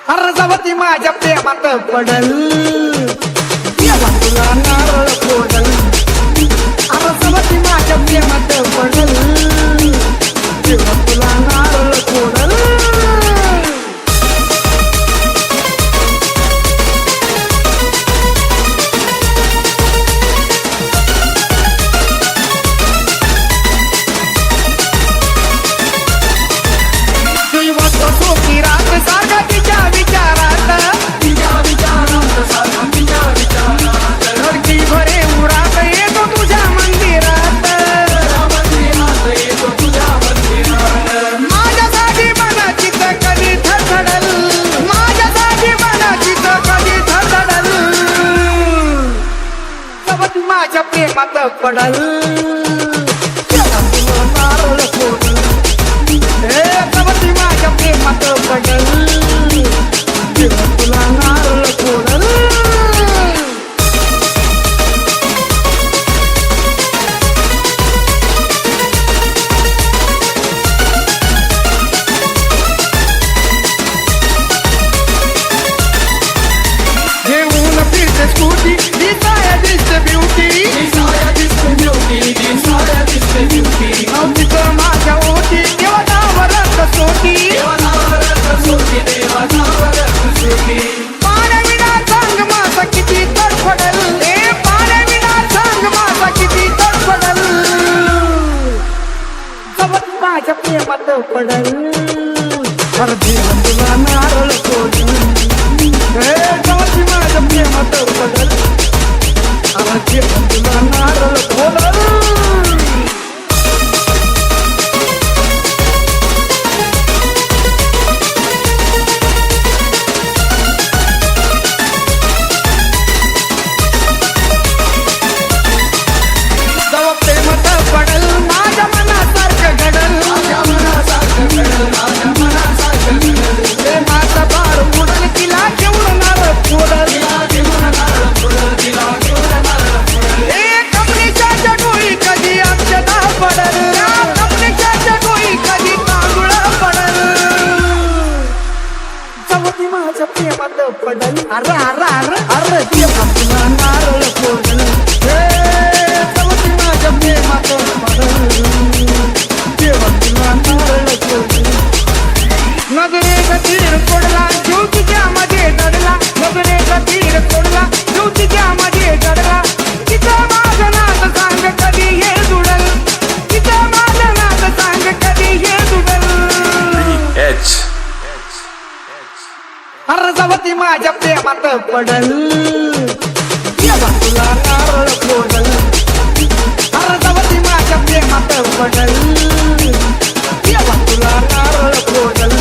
अर्जावती माझ्या प्रेमात पडल देवा तुला नारळ फोडल अर्जावती माझ्या प्रेमात पडल देवा तुला नारळ फोडल माझ्या प्रेमात पडल नारळ फोडल अर्जावती माझ्या प्रेमात पडल देवा तुला नारळ फोडल घेऊन फिरते स्कूटी दिसाया दिसते ब्युटी तिथं माझ्या ओटी देवावर कसोटी पाण्याविना सांग माझा किती तडफडल पाण्याविना सांग माझा किती तडफडल सोबत माझ्या प्रेमात पडल देवा तुला नारळ फोडल सोबत माझ्या प्रेमात पडल देवा तुला नारळ फोडल माझ्या प्रेमात पडल अर अर अर अर देवा तुला नारळ फोडल सोबती माझ्या प्रेमात पडल देवा तुला नारळ फोडल नजरेचा तीर पडला जीव तुझ्यामध्ये दडला नजरेचा तीर पडला जीव तुझ्यामध्ये दडला तिचा माझं नाद सांग कधी हे जुडल तिचा माझं नाद सांग कधी हे जुडल अर्जावती माझ्या प्रेमात पडल देवा तुला नारळ फोडल अर्जावती माझ्या प्रेमात पडल देवा तुला नारळ फोडल